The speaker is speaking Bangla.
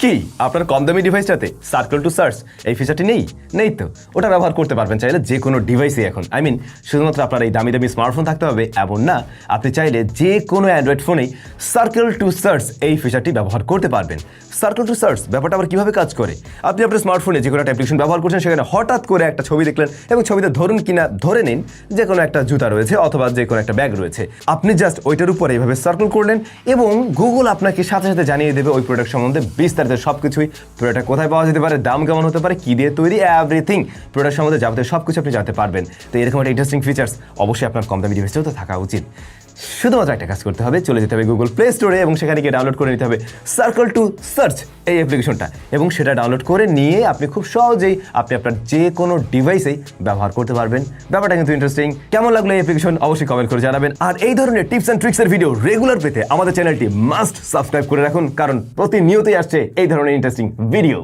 কি আপনার কম দামি ডিভাইসটাতে সার্কেল টু সার্চ এই ফিচারটি নেই তো ওটা ব্যবহার করতে পারবেন চাইলে যে কোনো ডিভাইসে এখন শুধুমাত্র আপনার এই দামি দামি স্মার্টফোন থাকতে হবে এমন না, আপনি চাইলে যে কোনো অ্যান্ড্রয়েড ফোনেই সার্কেল টু সার্চ এই ফিচারটি ব্যবহার করতে পারবেন। সার্কেল টু সার্চ ব্যাপারটা আবার কীভাবে কাজ করে? আপনি আপনার স্মার্টফোনে যে কোনো একটা অ্যাপ্লিকেশন ব্যবহার করছেন, সেখানে হঠাৎ করে একটা ছবি দেখলেন এবং ছবিতে ধরে নিন যে কোনো একটা জুতা রয়েছে অথবা যে কোনো একটা ব্যাগ রয়েছে। আপনি জাস্ট ওইটার উপর এইভাবে সার্কেল করলেন এবং গুগল আপনাকে সাথে সাথে জানিয়ে দেবে ওই প্রোডাক্ট সম্বন্ধে বিস্তারিত সব কিছুই। প্রোডাক্ট কোথায় পাওয়া যেতে পারে, দাম কেমন হতে পারে, কী দিয়ে তৈরি, এভরিথিং প্রোডাক্ট সম্বন্ধে যাবতীয় সব কিছু আপনি জানতে পারবেন। তো এরকম একটা ইন্টারেস্টিং ফিচার্স অবশ্যই আপনার কম দামি ডিভাইসেও তো থাকা উচিত। শুধুমাত্র একটা কাজ করতে হবে, চলে যেতে হবে গুগল প্লে স্টোরে এবং সেখানে গিয়ে ডাউনলোড করে নিতে হবে সার্কেল টু সার্চ এই অ্যাপ্লিকেশনটা, এবং সেটা ডাউনলোড করে নিয়ে আপনি খুব সহজেই আপনি আপনার যে কোনো ডিভাইসেই ব্যবহার করতে পারবেন। ব্যাপারটা কিন্তু ইন্টারেস্টিং। কেমন লাগলো এই অ্যাপ্লিকেশন অবশ্যই কমেন্ট করে জানাবেন। আর এই ধরনের টিপস অ্যান্ড ট্রিক্সের ভিডিও রেগুলার পেতে আমাদের চ্যানেলটি মাস্ট সাবস্ক্রাইব করে রাখুন, কারণ প্রতিনিয়তই আসছে এই ধরনের ইন্টারেস্টিং ভিডিও।